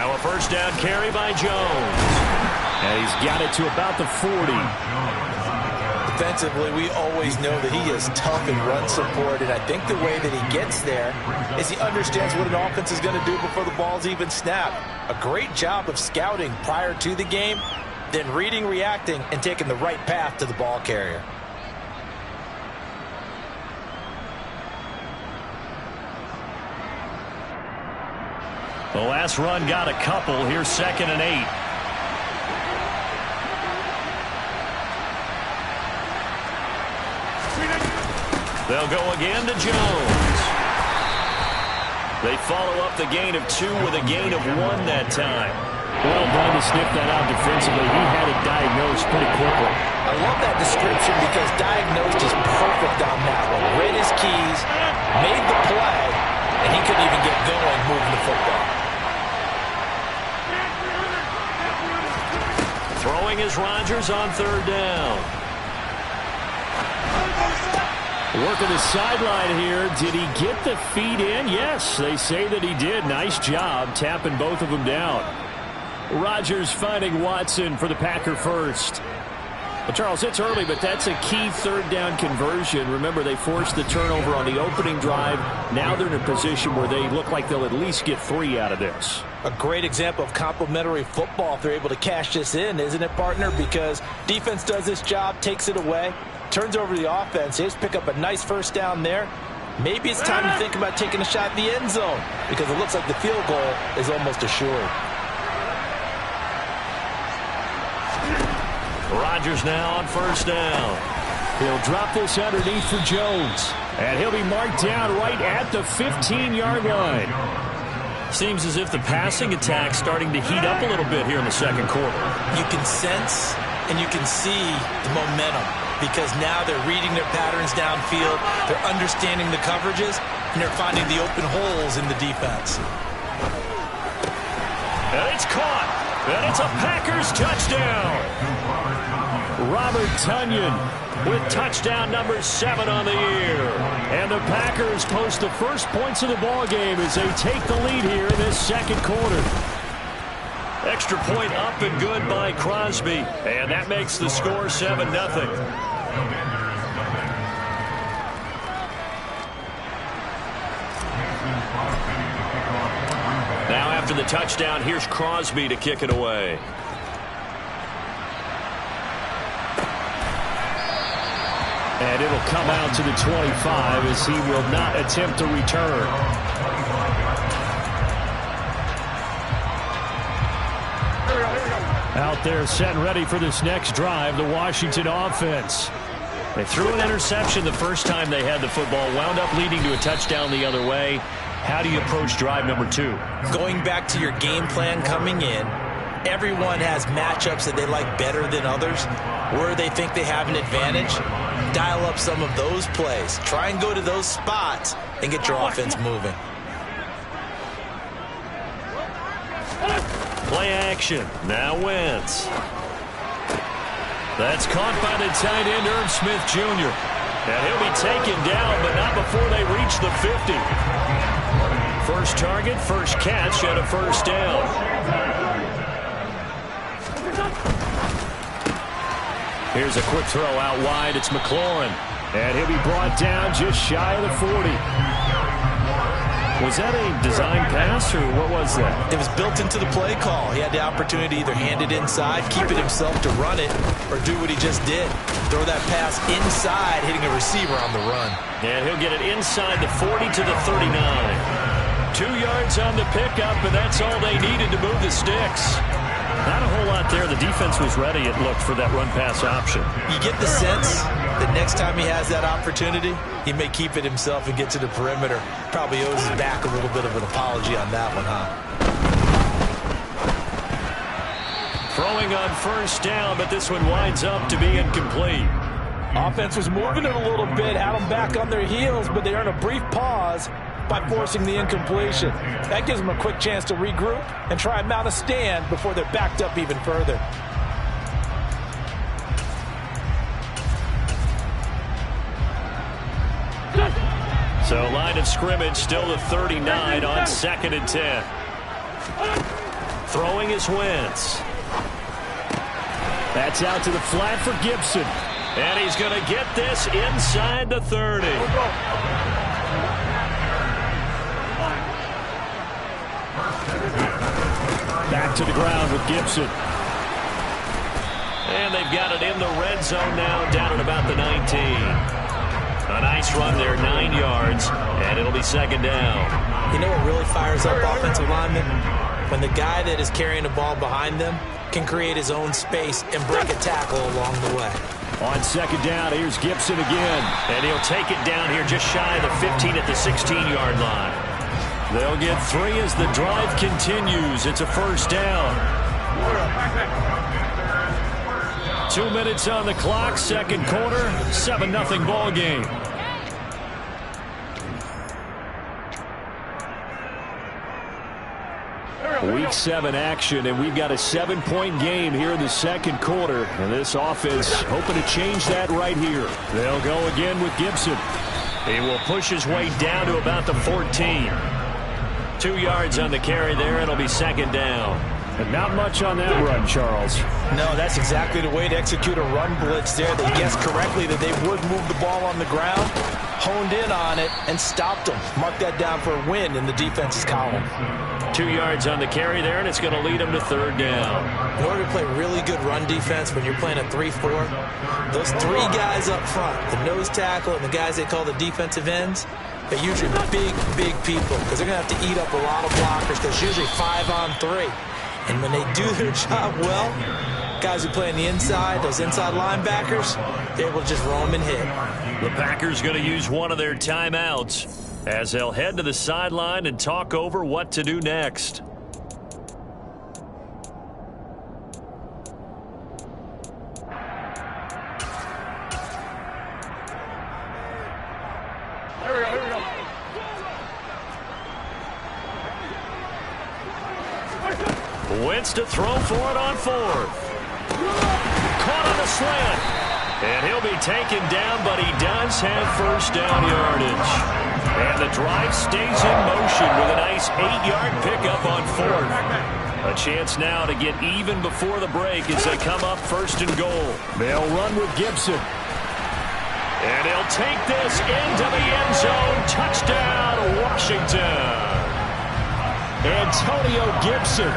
Now a first down carry by Jones. And he's got it to about the 40. Defensively, we always know that he is tough in run support, and I think the way that he gets there is he understands what an offense is going to do before the ball's even snapped. A great job of scouting prior to the game, then reading, reacting, and taking the right path to the ball carrier. The last run got a couple. Here's 2nd and 8. They'll go again to Jones. They follow up the gain of 2 with a gain of 1 that time. Well done to sniff that out defensively. He had it diagnosed pretty quickly. I love that description because diagnosed is perfect on that one. Read his keys, made the play, and he couldn't even get going moving the football. Throwing is Rodgers on 3rd down. Working the sideline here. Did he get the feet in? Yes, they say that he did. Nice job tapping both of them down. Rodgers finding Watson for the Packer first. Well, Charles, it's early, but that's a key 3rd down conversion. Remember, they forced the turnover on the opening drive. Now they're in a position where they look like they'll at least get 3 out of this. A great example of complementary football if they're able to cash this in, isn't it, partner? Because defense does this job, takes it away, turns over the offense. They just pick up a nice first down there. Maybe it's time to think about taking a shot in the end zone because it looks like the field goal is almost assured. Rodgers now on 1st down. He'll drop this underneath for Jones. And he'll be marked down right at the 15-yard line. Seems as if the passing attack's starting to heat up a little bit here in the 2nd quarter. You can sense and you can see the momentum because now they're reading their patterns downfield, they're understanding the coverages, and they're finding the open holes in the defense. And it's caught. And it's a Packers touchdown. Robert Tonyan with touchdown number 7 on the year. And the Packers post the first points of the ball game as they take the lead here in this 2nd quarter. Extra point up and good by Crosby. And that makes the score 7-0. Now after the touchdown, here's Crosby to kick it away. And it'll come out to the 25 as he will not attempt to return. Out there set and ready for this next drive, the Washington offense. They threw an interception the first time they had the football, wound up leading to a touchdown the other way. How do you approach drive number 2? Going back to your game plan coming in, everyone has matchups that they like better than others, where they think they have an advantage. Dial up some of those plays. Try and go to those spots and get your offense moving. Play action. Now Wentz. That's caught by the tight end, Irv Smith Jr. And he'll be taken down, but not before they reach the 50. First target, first catch, and a first down. Here's a quick throw out wide. It's McLaurin. And he'll be brought down just shy of the 40. Was that a design pass, or what was that? It was built into the play call. He had the opportunity to either hand it inside, keep it himself to run it, or do what he just did. Throw that pass inside, hitting a receiver on the run. And he'll get it inside the 40 to the 39. 2 yards on the pickup, and that's all they needed to move the sticks. Not a whole lot there. The defense was ready, it looked, for that run-pass option. You get the sense that next time he has that opportunity, he may keep it himself and get to the perimeter. Probably owes his back a little bit of an apology on that one, huh? Throwing on first down, but this one winds up to be incomplete. Offense was moving it a little bit, had them back on their heels, but they earn a brief pause by forcing the incompletion. That gives them a quick chance to regroup and try and mount a stand before they're backed up even further. So line of scrimmage still the 39 on 2nd and 10. Throwing is Wentz. That's out to the flat for Gibson. And he's going to get this inside the 30. Back to the ground with Gibson. And they've got it in the red zone now, down at about the 19. A nice run there, 9 yards, and it'll be second down. You know what really fires up offensive linemen? When the guy that is carrying the ball behind them can create his own space and break a tackle along the way. On second down, here's Gibson again. And he'll take it down here just shy of the 15 at the 16-yard line. They'll get 3 as the drive continues. It's a first down. 2 minutes on the clock, second quarter, 7-0 ball game. Week 7 action, and we've got a 7-point game here in the second quarter. And this offense hoping to change that right here. They'll go again with Gibson. He will push his way down to about the 14. 2 yards on the carry there. It'll be second down. And not much on that run, Charles. No, that's exactly the way to execute a run blitz there. They guessed correctly that they would move the ball on the ground, honed in on it, and stopped them. Mark that down for a win in the defense's column. 2 yards on the carry there, and it's going to lead them to third down. In order to play really good run defense when you're playing a 3-4, those 3 guys up front, the nose tackle and the guys they call the defensive ends, they're usually big people because they're going to have to eat up a lot of blockers because it's usually 5-on-3. And when they do their job well, guys who play on the inside, those inside linebackers, they're able to just roam and hit. The Packers going to use one of their timeouts as they'll head to the sideline and talk over what to do next. Wentz to throw for it on 4th. Caught on the slant. And he'll be taken down, but he does have first down yardage. And the drive stays in motion with a nice 8-yard pickup on 4th. A chance now to get even before the break as they come up first and goal. They'll run with Gibson. And he'll take this into the end zone. Touchdown, Washington. Antonio Gibson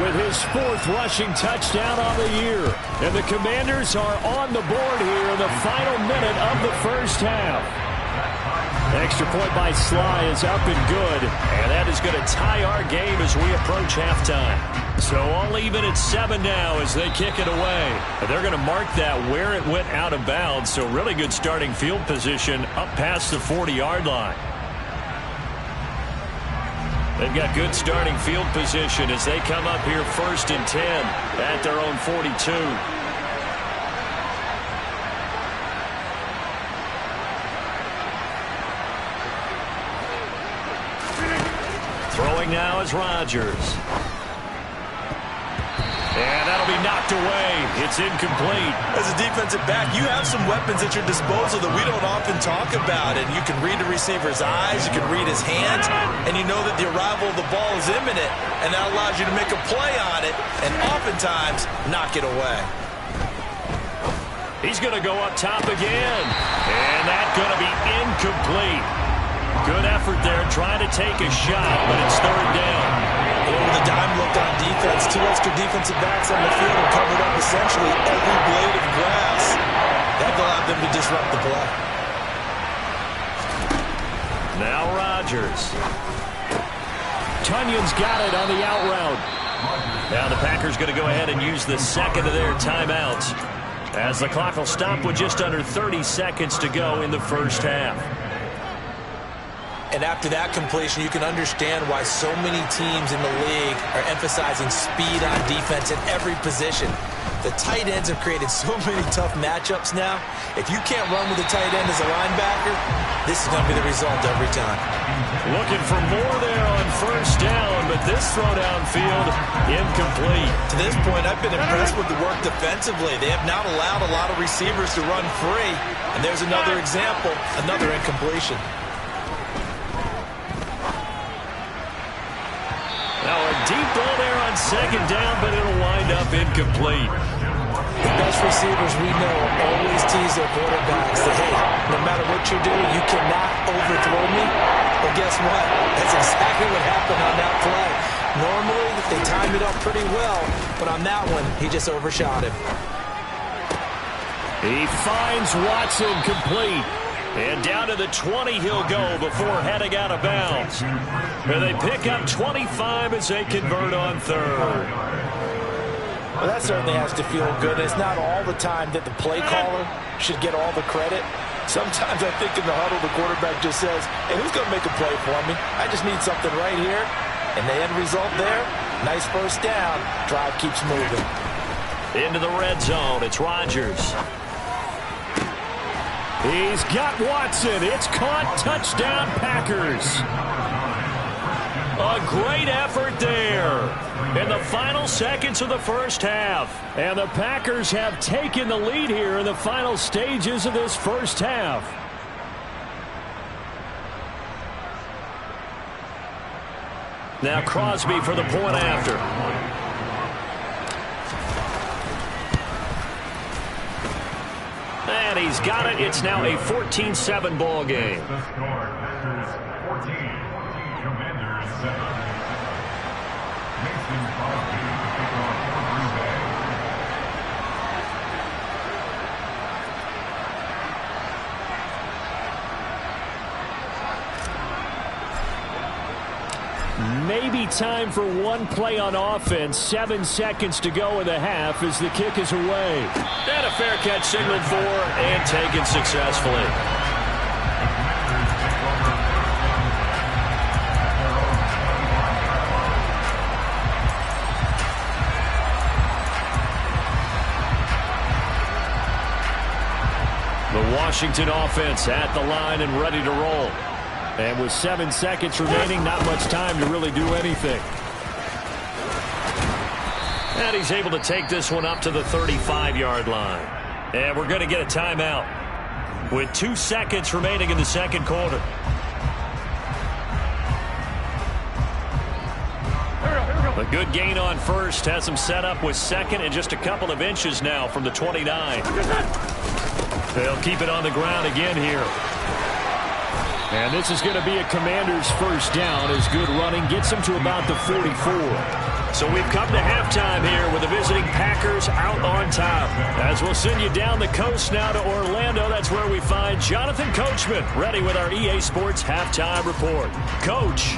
with his 4th rushing touchdown on the year. And the Commanders are on the board here in the final minute of the first half. Extra point by Sly is up and good. And that is going to tie our game as we approach halftime. So all even at 7 now as they kick it away. But they're going to mark that where it went out of bounds. So really good starting field position up past the 40-yard line. They've got good starting field position as they come up here first and 10 at their own 42. Throwing now is Rodgers. And that'll be knocked away. It's incomplete. As a defensive back, you have some weapons at your disposal that we don't often talk about. And you can read the receiver's eyes, you can read his hands, and you know that the arrival of the ball is imminent. And that allows you to make a play on it and oftentimes knock it away. He's going to go up top again. And that's going to be incomplete. Good effort there trying to take a shot, but it's third down. With a dime look on defense, 2 extra defensive backs on the field and covered up essentially every blade of grass. That allowed them to disrupt the play. Now Rodgers. Tunyon's got it on the out route. Now the Packers going to go ahead and use the second of their timeouts as the clock will stop with just under 30 seconds to go in the first half. And after that completion, you can understand why so many teams in the league are emphasizing speed on defense at every position. The tight ends have created so many tough matchups now. If you can't run with a tight end as a linebacker, this is going to be the result every time. Looking for more there on first down, but this throw downfield incomplete. To this point, I've been impressed with the work defensively. They have not allowed a lot of receivers to run free. And there's another example, another incompletion. Now a deep ball there on second down, but it'll wind up incomplete. The best receivers we know always tease their quarterbacks that, hey, no matter what you do, you cannot overthrow me. Well, guess what? That's exactly what happened on that play. Normally, they time it up pretty well, but on that one, he just overshot him. He finds Watson complete. And down to the 20 he'll go before heading out of bounds. And they pick up 25 as they convert on third. Well, that certainly has to feel good. It's not all the time that the play caller should get all the credit. Sometimes I think in the huddle, the quarterback just says, hey, who's going to make a play for me? I just need something right here. And the end result there, nice first down. Drive keeps moving. Into the red zone, it's Rodgers. He's got Watson. It's caught. Touchdown, Packers. A great effort there in the final seconds of the first half. And the Packers have taken the lead here in the final stages of this first half. Now Crosby for the point after. And he's got it. It's now a 14-7 ball game. Maybe time for one play on offense. 7 seconds to go in the half as the kick is away. And a fair catch signaled for and taken successfully. The Washington offense at the line and ready to roll. And with 7 seconds remaining, not much time to really do anything. And he's able to take this one up to the 35-yard line. And we're going to get a timeout with 2 seconds remaining in the second quarter. A good gain on first. Has him set up with second and just a couple of inches now from the 29. They'll keep it on the ground again here. And this is going to be a Commander's first down as good running gets them to about the 44. So we've come to halftime here with the visiting Packers out on top. As we'll send you down the coast now to Orlando, that's where we find Jonathan Coachman ready with our EA Sports halftime report. Coach.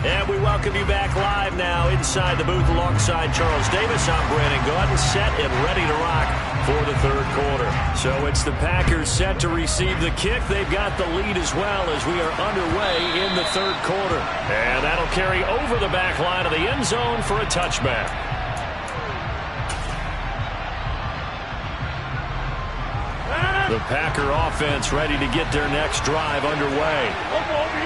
And we welcome you back live now inside the booth alongside Charles Davis. I'm Brandon Gaudin, set and ready to rock for the third quarter. So it's the Packers set to receive the kick. They've got the lead as well as we are underway in the third quarter. And that'll carry over the back line of the end zone for a touchback. The Packer offense ready to get their next drive underway.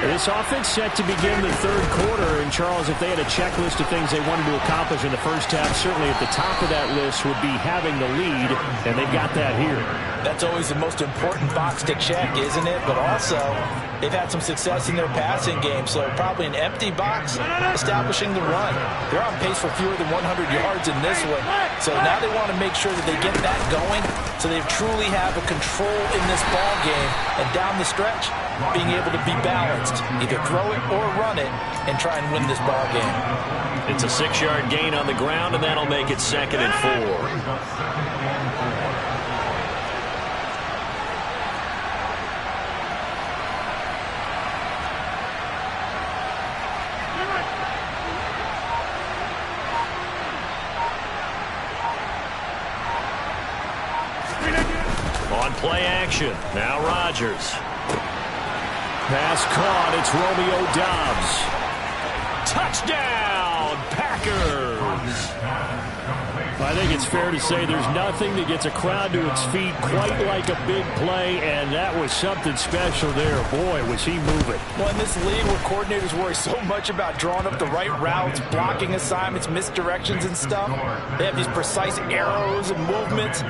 This offense set to begin the third quarter. And, Charles, if they had a checklist of things they wanted to accomplish in the first half, certainly at the top of that list would be having the lead, and they've got that here. That's always the most important box to check, isn't it? But also, they've had some success in their passing game, so probably an empty box establishing the run. They're on pace for fewer than 100 yards in this one. So now they want to make sure that they get that going so they truly have a control in this ball game. And down the stretch, being able to be balanced, either throw it or run it, and try and win this ball game. It's a 6-yard gain on the ground, and that'll make it 2nd and 4. On play action, now Rodgers. Pass caught, it's Romeo Doubs. Touchdown, Packers! I think it's fair to say there's nothing that gets a crowd to its feet quite like a big play, and that was something special there. Boy, was he moving. Well, in this league where coordinators worry so much about drawing up the right routes, blocking assignments, misdirections and stuff, they have these precise arrows and movements.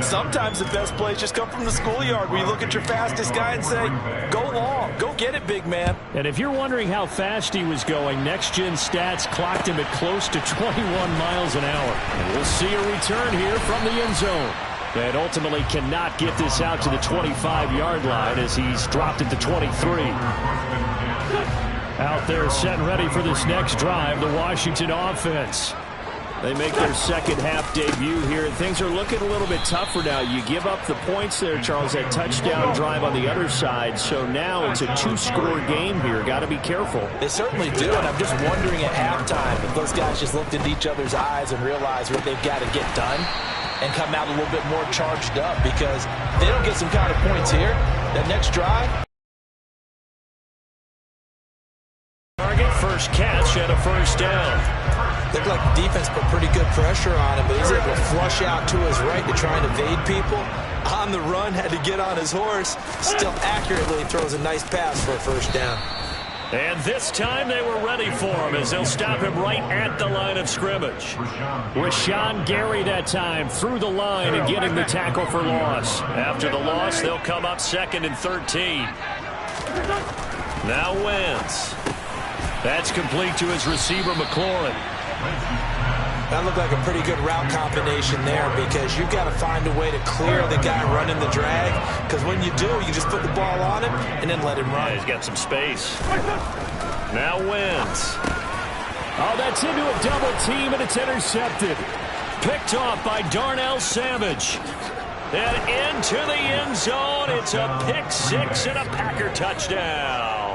Sometimes the best plays just come from the schoolyard where you look at your fastest guy and say, go long, go get it, big man. And if you're wondering how fast he was going, next-gen stats clocked him at close to 21 miles an hour. And we'll see a return here from the end zone. And ultimately cannot get this out to the 25-yard line as he's dropped it to 23. Out there set and ready for this next drive, the Washington offense. They make their second-half debut here, and things are looking a little bit tougher now. You give up the points there, Charles, that touchdown drive on the other side, so now it's a two-score game here. Got to be careful. They certainly do, and I'm just wondering at halftime if those guys just looked into each other's eyes and realized what they've got to get done and come out a little bit more charged up, because if they don't get some kind of points here, that next drive. Target, first catch, and a first down. Looked like the defense put pretty good pressure on him, but he was able to flush out to his right to try and evade people. On the run, had to get on his horse. Still accurately throws a nice pass for a first down. And this time they were ready for him as they'll stop him right at the line of scrimmage. Rashawn Gary that time through the line and getting the tackle for loss. After the loss, they'll come up 2nd and 13. Now Wentz. That's complete to his receiver, McLaurin. That looked like a pretty good route combination there, because you've got to find a way to clear the guy running the drag, because when you do, you just put the ball on him and then let him run. Yeah, he's got some space. Now Wentz. Oh, that's into a double team, and it's intercepted. Picked off by Darnell Savage. And into the end zone. It's a pick six and a Packer touchdown.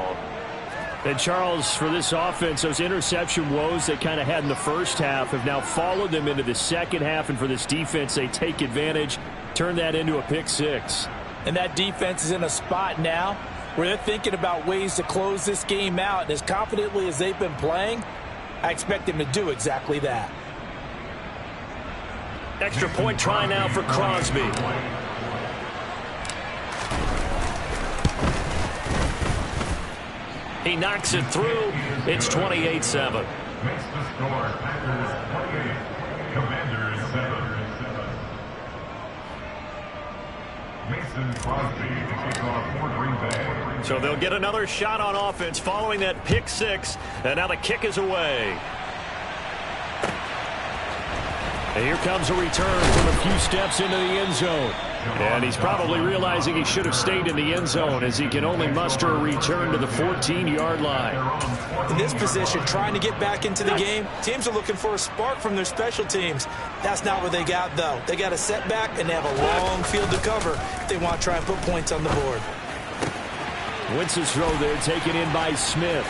And Charles, for this offense, those interception woes they kind of had in the first half have now followed them into the second half, and for this defense, they take advantage, turn that into a pick six. And that defense is in a spot now where they're thinking about ways to close this game out, and as confidently as they've been playing, I expect them to do exactly that. Extra point try now for Crosby. He knocks it through. It's 28-7. Makes the score. Packers 28, Commanders 7. Mason Crosby to kick off for Green Bay. So they'll get another shot on offense following that pick six. And now the kick is away. And here comes a return from a few steps into the end zone. And he's probably realizing he should have stayed in the end zone as he can only muster a return to the 14-yard line. In this position, trying to get back into the game, teams are looking for a spark from their special teams. That's not what they got, though. They got a setback, and they have a long field to cover if they want to try and put points on the board. Wentz's throw there taken in by Smith.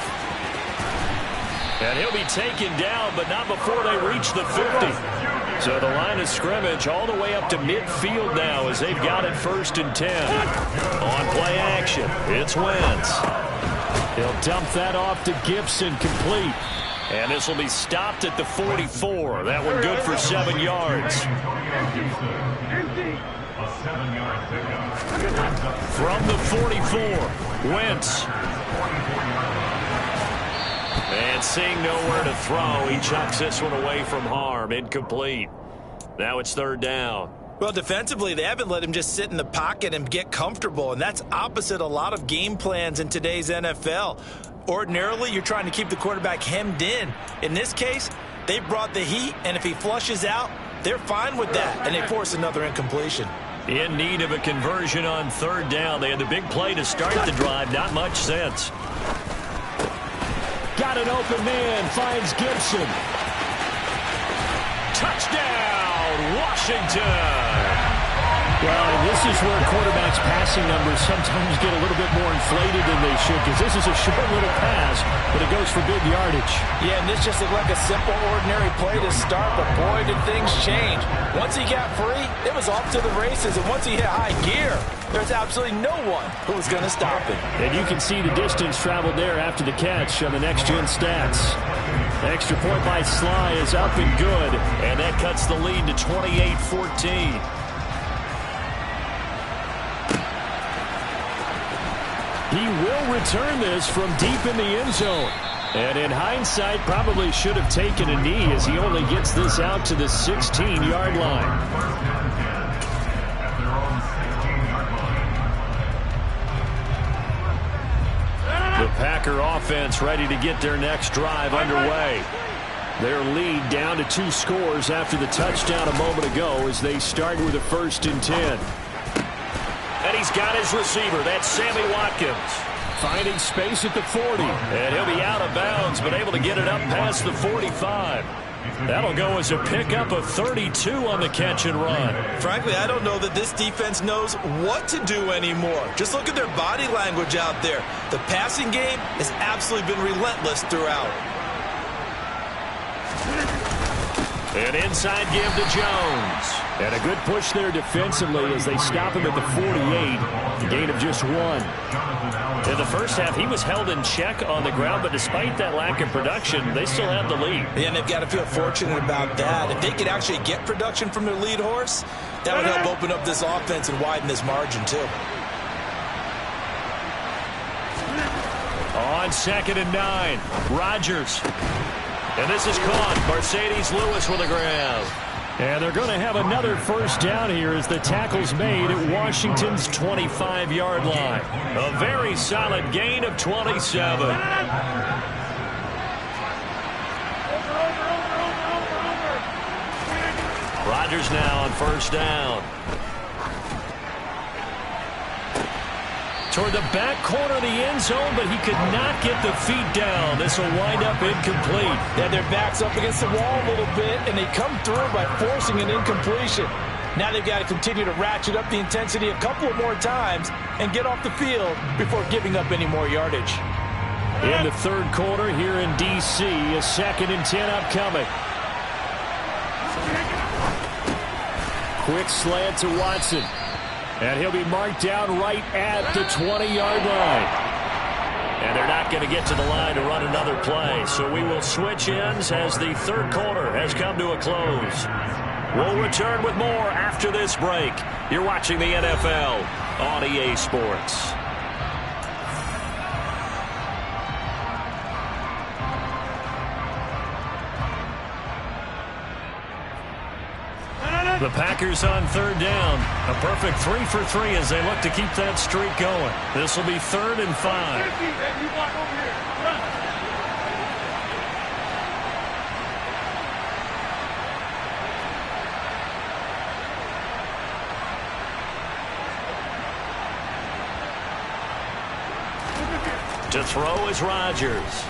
And he'll be taken down, but not before they reach the 50. So the line of scrimmage all the way up to midfield now as they've got it 1st and 10. On play action, it's Wentz. He'll dump that off to Gibson, complete. And this will be stopped at the 44. That one good for 7 yards. From the 44, Wentz. And seeing nowhere to throw, he chucks this one away from harm. Incomplete. Now it's 3rd down. Well, defensively, they haven't let him just sit in the pocket and get comfortable, and that's opposite a lot of game plans in today's NFL. Ordinarily, you're trying to keep the quarterback hemmed in. In this case, they brought the heat, and if he flushes out, they're fine with that, and they force another incompletion. In need of a conversion on 3rd down. They had the big play to start the drive. Not much sense. Got an open man, finds Gibson. Touchdown, Washington! Well, this is where quarterbacks' passing numbers sometimes get a little bit more inflated than they should, because this is a short little pass, but it goes for big yardage. Yeah, and this just looked like a simple, ordinary play to start, but boy, did things change. Once he got free, it was off to the races, and once he hit high gear, there's absolutely no one who was going to stop him. And you can see the distance traveled there after the catch on the next-gen stats. Extra point by Sly is up and good. And that cuts the lead to 28-14. He will return this from deep in the end zone. And in hindsight, probably should have taken a knee as he only gets this out to the 16-yard line. The Packer offense ready to get their next drive underway. Their lead down to 2 scores after the touchdown a moment ago as they start with a 1st and 10. And he's got his receiver. That's Sammy Watkins. Finding space at the 40. And he'll be out of bounds, but able to get it up past the 45. That'll go as a pickup of 32 on the catch and run. Frankly, I don't know that this defense knows what to do anymore. Just look at their body language out there. The passing game has absolutely been relentless throughout. An inside give to Jones. And a good push there defensively as they stop him at the 48. A gain of just 1. In the first half, he was held in check on the ground, but despite that lack of production, they still have the lead. Yeah, and they've got to feel fortunate about that. If they could actually get production from their lead horse, that would help open up this offense and widen this margin, too. On 2nd and 9, Rodgers. And this is caught. Mercedes Lewis with a grab. And they're going to have another 1st down here as the tackle's made at Washington's 25-yard line. A very solid gain of 27. Rodgers now on 1st down. Toward the back corner of the end zone, but he could not get the feet down. This will wind up incomplete. Yeah, their back's up against the wall a little bit, and they come through by forcing an incompletion. Now they've got to continue to ratchet up the intensity a couple of more times and get off the field before giving up any more yardage. In the 3rd quarter here in D.C., a 2nd and 10 upcoming. Quick slant to Watson. And he'll be marked down right at the 20-yard line. And they're not going to get to the line to run another play. So we will switch ends as the 3rd quarter has come to a close. We'll return with more after this break. You're watching the NFL on EA Sports. The Packers on 3rd down. A perfect 3 for 3 as they look to keep that streak going. This will be 3rd and 5. To throw is Rodgers.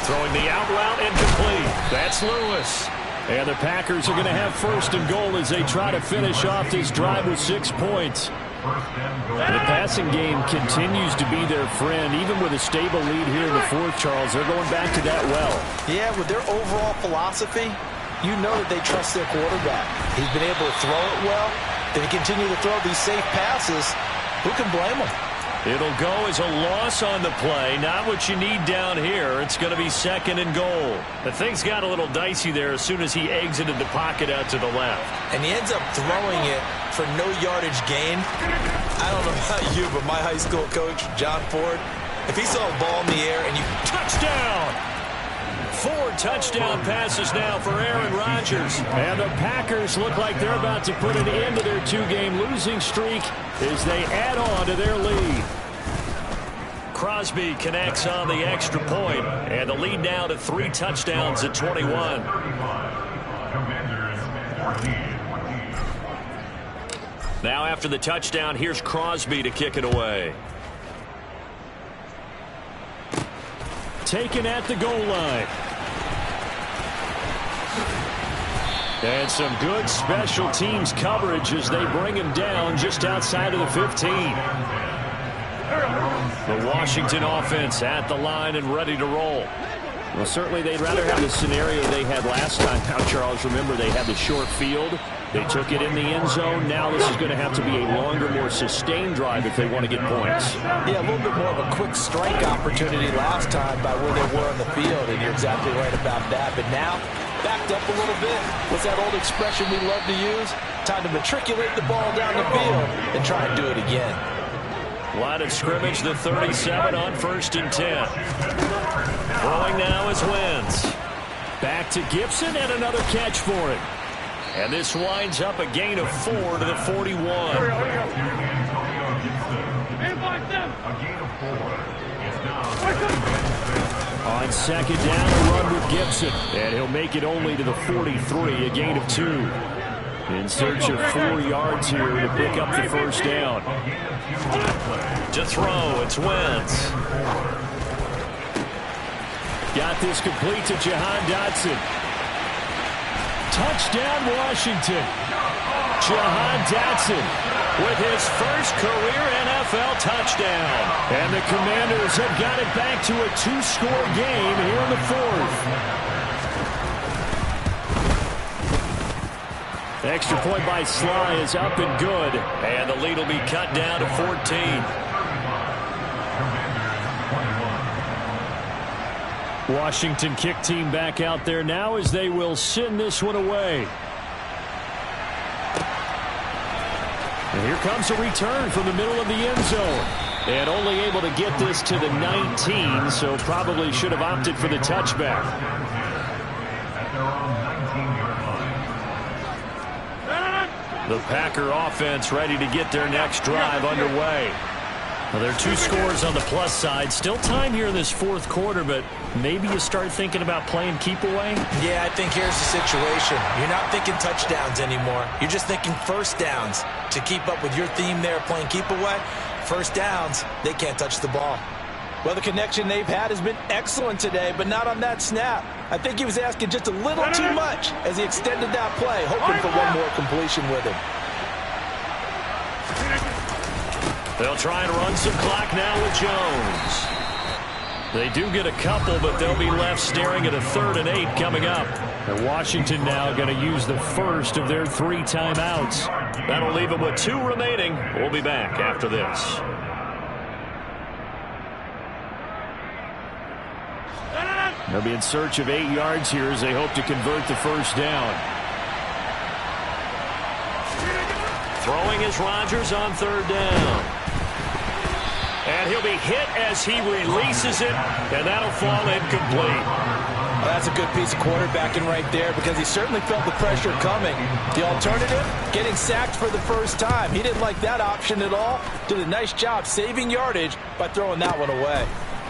Throwing the out route incomplete. That's Lewis. And the Packers are going to have 1st and goal as they try to finish off this drive with 6 points. The passing game continues to be their friend. Even with a stable lead here in the 4th, Charles, they're going back to that well. Yeah, with their overall philosophy, you know that they trust their quarterback. He's been able to throw it well. They continue to throw these safe passes. Who can blame them? It'll go as a loss on the play. Not what you need down here. It's going to be 2nd and goal. The things got a little dicey there as soon as he exited the pocket out to the left. And he ends up throwing it for no yardage gain. I don't know about you, but my high school coach, John Ford, if he saw a ball in the air and you... Touchdown! 4 touchdown passes now for Aaron Rodgers. And the Packers look like they're about to put an end to their 2-game losing streak as they add on to their lead. Crosby connects on the extra point, and the lead now to 3 touchdowns at 21. Now after the touchdown, here's Crosby to kick it away. Taken at the goal line. And some good special teams coverage as they bring him down just outside of the 15. The Washington offense at the line and ready to roll. Well, certainly they'd rather have the scenario they had last time. Now, Charles, remember they had the short field. They took it in the end zone. Now this is going to have to be a longer, more sustained drive if they want to get points. Yeah, a little bit more of a quick strike opportunity last time by where they were on the field, and you're exactly right about that. But now, backed up a little bit. What's that old expression we love to use? Time to matriculate the ball down the field and try and do it again. Line of scrimmage, the 37 on 1st and 10. Throwing now is Wentz. Back to Gibson and another catch for him. And this winds up a gain of 4 to the 41. A gain of 4. It's now On second down, a run with Gibson. And he'll make it only to the 43, a gain of 2. In search of 4 yards here to pick up the first down. To throw, it's Wentz. Got this complete to Jahan Dotson. Touchdown, Washington. Jahan Dotson With his first career NFL touchdown. And the Commanders have got it back to a 2-score game here in the 4th. Extra point by Sly is up and good. And the lead will be cut down to 14. Washington kick team back out there now as they will send this one away. And here comes a return from the middle of the end zone. And only able to get this to the 19, so probably should have opted for the touchback. The Packer offense ready to get their next drive underway. Well, there are 2 scores on the plus side. Still time here in this 4th quarter, but maybe you start thinking about playing keep away? Yeah, I think here's the situation. You're not thinking touchdowns anymore. You're just thinking first downs. To keep up with your theme there, playing keep away, first downs, they can't touch the ball. Well, the connection they've had has been excellent today, but not on that snap. I think he was asking just a little too much as he extended that play, hoping for one more completion with him. They'll try and run some clock now with Jones. They do get a couple, but they'll be left staring at a 3rd and 8 coming up. And Washington now going to use the first of their 3 timeouts. That'll leave them with 2 remaining. We'll be back after this. They'll be in search of 8 yards here as they hope to convert the first down. Throwing is Rodgers on 3rd down. And he'll be hit as he releases it, and that'll fall incomplete. Well, that's a good piece of quarterbacking right there because he certainly felt the pressure coming. The alternative, getting sacked for the first time. He didn't like that option at all. Did a nice job saving yardage by throwing that one away.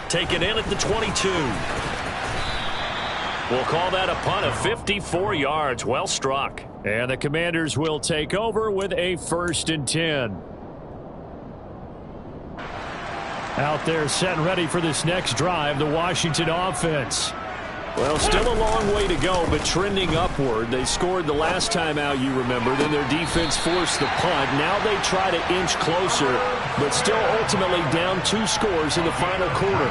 Taken in at the 22. We'll call that a punt of 54 yards. Well struck. And the Commanders will take over with a 1st and 10. Out there set and ready for this next drive, the Washington offense. Well, still a long way to go, but trending upward. They scored the last time out, you remember. Then their defense forced the punt. Now they try to inch closer, but still ultimately down 2 scores in the final quarter.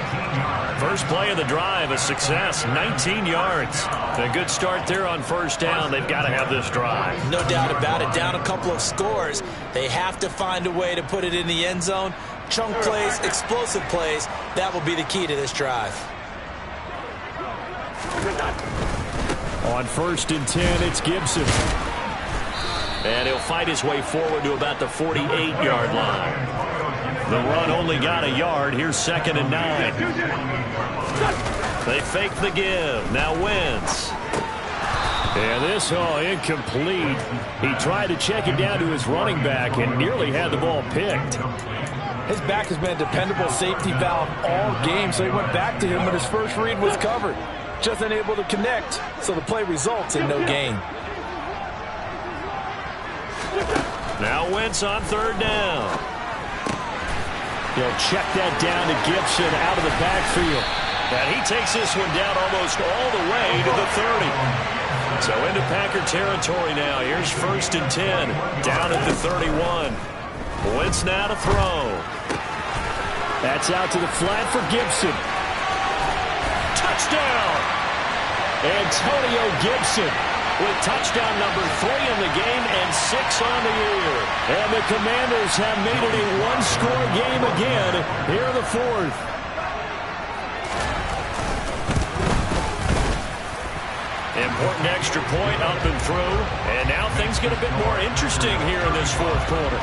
First play of the drive, a success, 19 yards. A good start there on 1st down. They've got to have this drive. No doubt about it. Down a couple of scores. They have to find a way to put it in the end zone. Chunk plays, explosive plays. That will be the key to this drive. On 1st and 10, it's Gibson. And he'll fight his way forward to about the 48-yard line. The run only got a yard. Here's 2nd and 9. They fake the give. Now Wentz. And this, incomplete. He tried to check it down to his running back and nearly had the ball picked. His back has been a dependable safety valve all game, so he went back to him when his first read was covered. Just unable to connect, so the play results in no gain. Now Wentz on 3rd down. He'll check that down to Gibson out of the backfield. And he takes this one down almost all the way to the 30. So into Packer territory now. Here's 1st and 10. Down at the 31. Wentz now to throw. That's out to the flat for Gibson. Touchdown! Antonio Gibson with touchdown number 3 in the game and 6 on the year. And the Commanders have made it a one-score game again here in the fourth. Important extra point up and through. And now things get a bit more interesting here in this fourth quarter.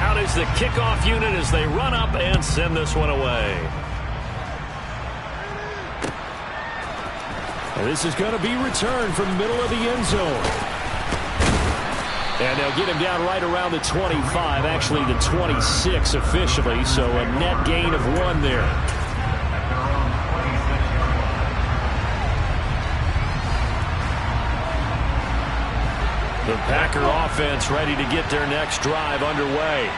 Out is the kickoff unit as they run up and send this one away. And this is going to be returned from the middle of the end zone. And they'll get him down right around the 25, actually the 26 officially, so a net gain of 1 there. The Packer offense ready to get their next drive underway.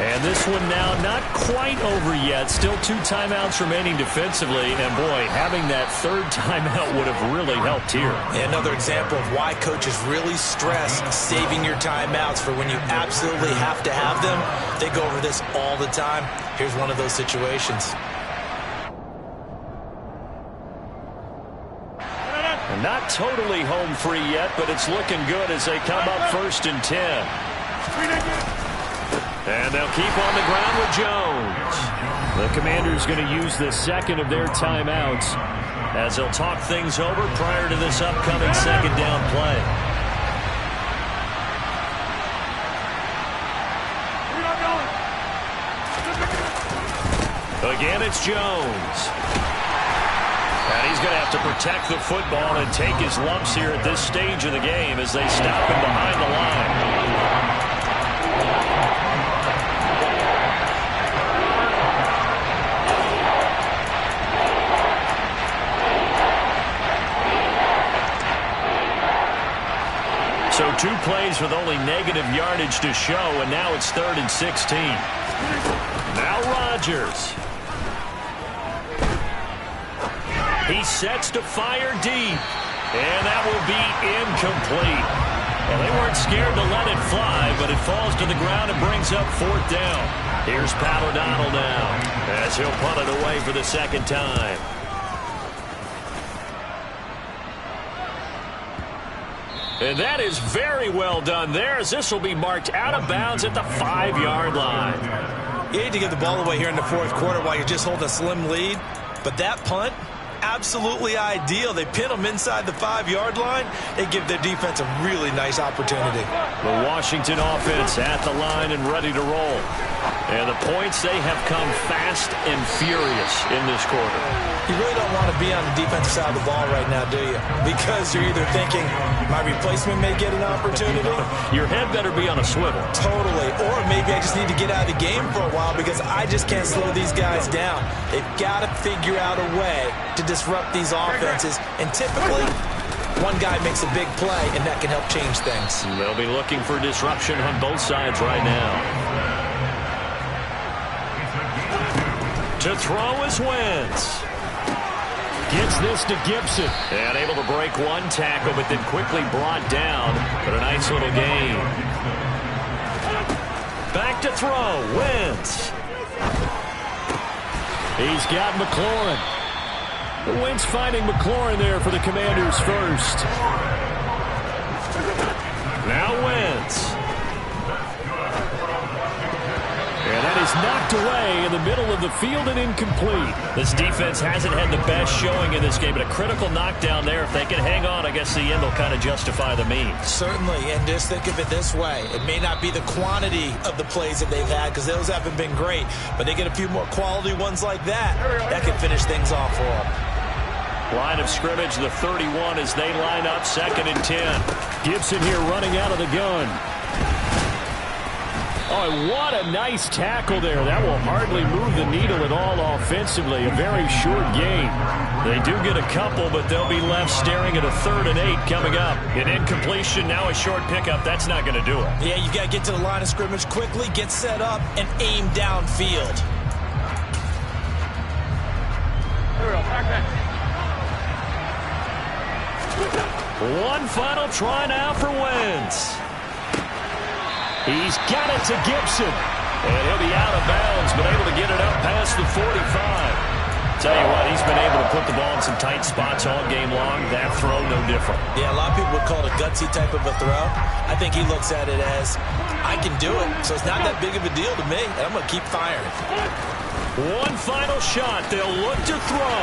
And this one now not quite over yet. Still 2 timeouts remaining defensively. And, boy, having that 3rd timeout would have really helped here. Another example of why coaches really stress saving your timeouts for when you absolutely have to have them. They go over this all the time. Here's one of those situations. Not totally home free yet, but it's looking good as they come up 1st and 10. And they'll keep on the ground with Jones. The Commanders going to use the 2nd of their timeouts as they'll talk things over prior to this upcoming 2nd down play. Again, it's Jones. And he's going to have to protect the football and take his lumps here at this stage of the game as they stop him behind the line. So 2 plays with only negative yardage to show, and now it's 3rd and 16. Now Rodgers. He sets to fire deep, and that will be incomplete. Well, they weren't scared to let it fly, but it falls to the ground and brings up 4th down. Here's Pat O'Donnell now as he'll punt it away for the 2nd time. And that is very well done there, as this will be marked out of bounds at the 5-yard line. You hate to give the ball away here in the 4th quarter while you're just holding a slim lead, but that punt, absolutely ideal. They pin them inside the 5-yard line. They give their defense a really nice opportunity. The Washington offense at the line and ready to roll. And the points, they have come fast and furious in this quarter. You really don't want to be on the defensive side of the ball right now, do you? Because you're either thinking, my replacement may get an opportunity. Your head better be on a swivel. Totally. Or maybe I just need to get out of the game for a while because I just can't slow these guys down. They've got to figure out a way to disrupt these offenses. And typically, one guy makes a big play, and that can help change things. They'll be looking for disruption on both sides right now. To throw is Wentz. Gets this to Gibson. And able to break 1 tackle, but then quickly brought down. But a nice little gain. Back to throw. Wentz. He's got McLaurin. Wentz finding McLaurin there for the Commanders first. Now Wentz. And that is knocked away in the middle of the field and incomplete. This defense hasn't had the best showing in this game, but a critical knockdown there. If they can hang on, I guess the end will kind of justify the means. Certainly, and just think of it this way. It may not be the quantity of the plays that they've had because those haven't been great, but they get a few more quality ones like that. That can finish things off for them. Line of scrimmage, the 31 as they line up 2nd and 10. Gibson here running out of the gun. Oh, what a nice tackle there. That will hardly move the needle at all offensively. A very short game. They do get a couple, but they'll be left staring at a 3rd and 8 coming up. An incompletion, now a short pickup. That's not going to do it. Yeah, you've got to get to the line of scrimmage quickly, get set up, and aim downfield. One final try now for Wentz. He's got it to Gibson. And he'll be out of bounds, but able to get it up past the 45. Tell you what, he's been able to put the ball in some tight spots all game long. That throw, no different. Yeah, a lot of people would call it a gutsy type of a throw. I think he looks at it as, I can do it, so it's not that big of a deal to me, and I'm going to keep firing. One final shot. They'll look to throw.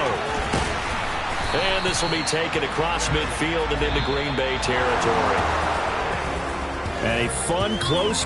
And this will be taken across midfield and into Green Bay territory. And a fun, close